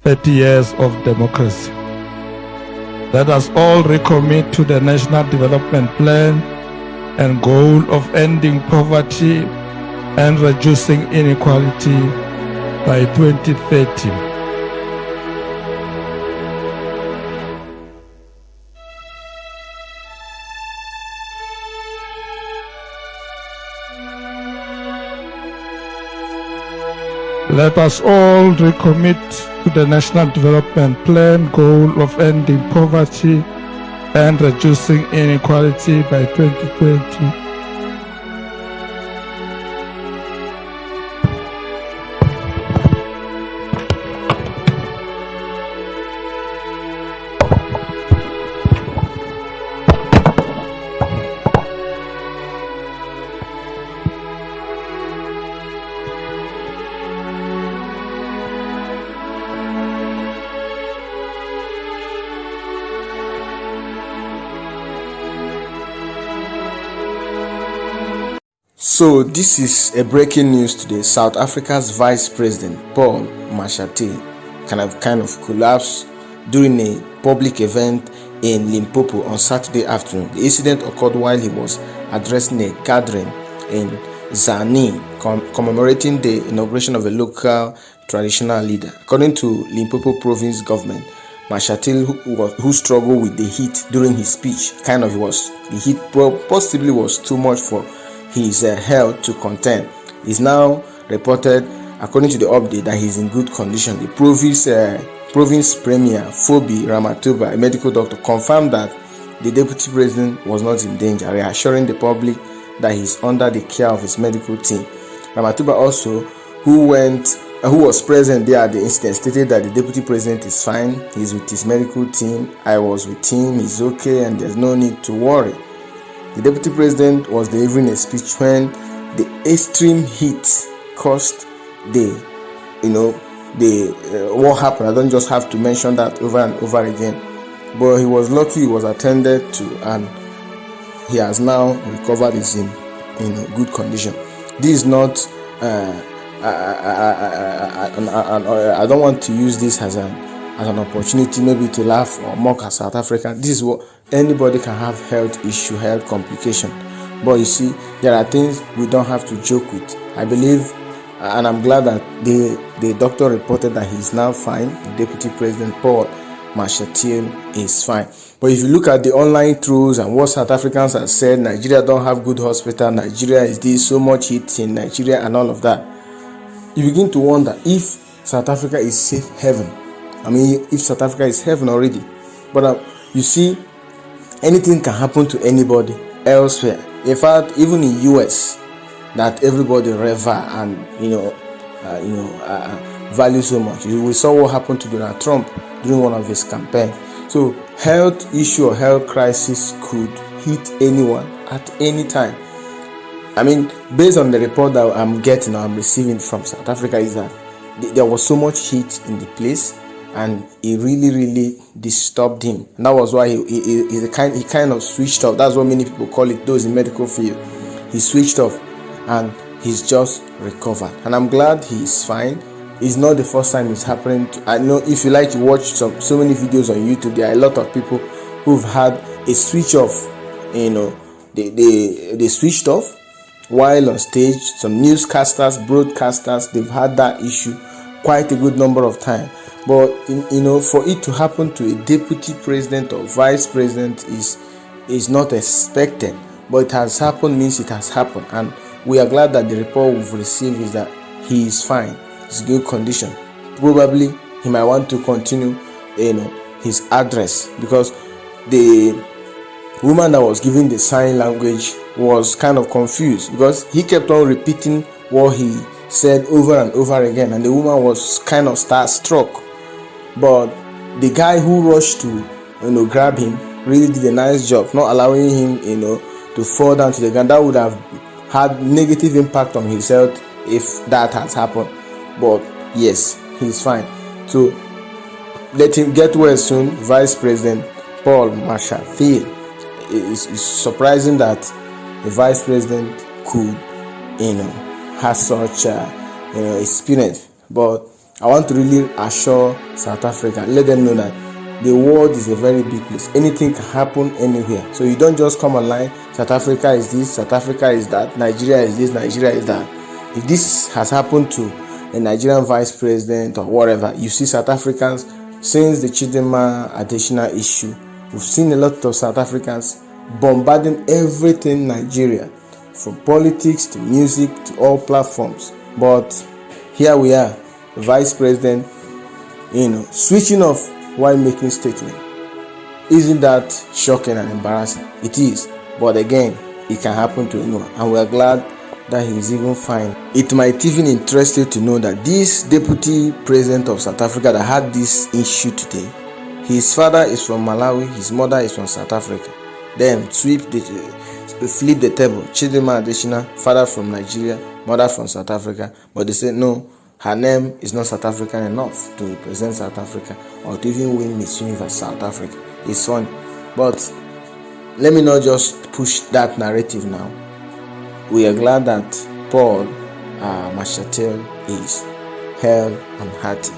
30 years of democracy. Let us all recommit to the National Development Plan and goal of ending poverty and reducing inequality by 2030. Let us all recommit to the National Development Plan goal of ending poverty and reducing inequality by 2020. So this is a breaking news today. South Africa's Vice President Paul Mashatile kind of collapsed during a public event in Limpopo on Saturday afternoon. The incident occurred while he was addressing a gathering in Tzaneen commemorating the inauguration of a local traditional leader. According to Limpopo province government, Mashatile, who struggled with the heat during his speech, the heat possibly was too much for his health to contend, is now reported, according to the update, that he's in good condition. The province premier Phophi Ramathuba, a medical doctor, confirmed that the deputy president was not in danger, reassuring the public that he's under the care of his medical team. Ramathuba also, who was present there at the incident, stated that the deputy president is fine, he's with his medical team, I was with him, he's okay, and there's no need to worry. The deputy president was delivering a speech when the extreme heat caused what happened. I don't just have to mention that over and over again, but he was lucky he was attended to, and he has now recovered. Is in good condition. This is not. I don't want to use this as an opportunity maybe to laugh or mock at South Africa. This is what anybody can have: health issue, health complication. But you see, there are things we don't have to joke with. I believe, and I'm glad that the doctor reported that he's now fine. The Deputy President Paul Mashatile is fine. But if you look at the online truths and what South Africans have said, Nigeria don't have good hospital, Nigeria is this, so much heat in Nigeria and all of that, you begin to wonder if South Africa is safe haven. I mean, if South Africa is heaven already. But you see, anything can happen to anybody elsewhere. In fact, even in US, that everybody revere and value so much. We saw what happened to Donald Trump during one of his campaigns. So health issue or health crisis could hit anyone at any time. I mean, based on the report that I'm receiving from South Africa, is that there was so much heat in the place, and it really disturbed him. And that was why he kind of switched off. That's what many people call it, those in medical field. He switched off and he's just recovered. And I'm glad he's fine. It's not the first time it's happening. I know if you like to watch so many videos on YouTube, there are a lot of people who've had a switch off. They switched off while on stage. Some newscasters, broadcasters, they've had that issue quite a good number of times. But for it to happen to a deputy president or vice president is not expected. But it has happened means it has happened, and we are glad that the report we've received is that he is fine. He's in good condition. Probably he might want to continue, his address, because the woman that was giving the sign language was kind of confused because he kept on repeating what he said over and over again, and the woman was kind of starstruck. But the guy who rushed to grab him really did a nice job, not allowing him to fall down to the ground. That would have had negative impact on his health if that has happened. But yes, he's fine. So let him get well soon. Vice President Paul Mashatile. It's surprising that the vice president could have such experience. But I want to really assure South Africa, let them know that the world is a very big place. Anything can happen anywhere. So you don't just come online, South Africa is this, South Africa is that, Nigeria is this, Nigeria is that. If this has happened to a Nigerian vice president or whatever, you see South Africans, since the Chidimma Adetshina issue, we've seen a lot of South Africans bombarding everything Nigeria, from politics to music to all platforms. But here we are, the vice president, switching off while making statement. Isn't that shocking and embarrassing? It is, but again, it can happen to anyone, and we are glad that he is even fine. It might even interest you to know that this deputy president of South Africa that had this issue today, his father is from Malawi, his mother is from South Africa. Then flip the table. Chidimma Adetshina, father from Nigeria, mother from South Africa, but they say no, her name is not South African enough to represent South Africa or to even win Miss Universe South Africa. It's funny, but let me not just push that narrative now. We are glad that Paul Mashatile is held and hearty.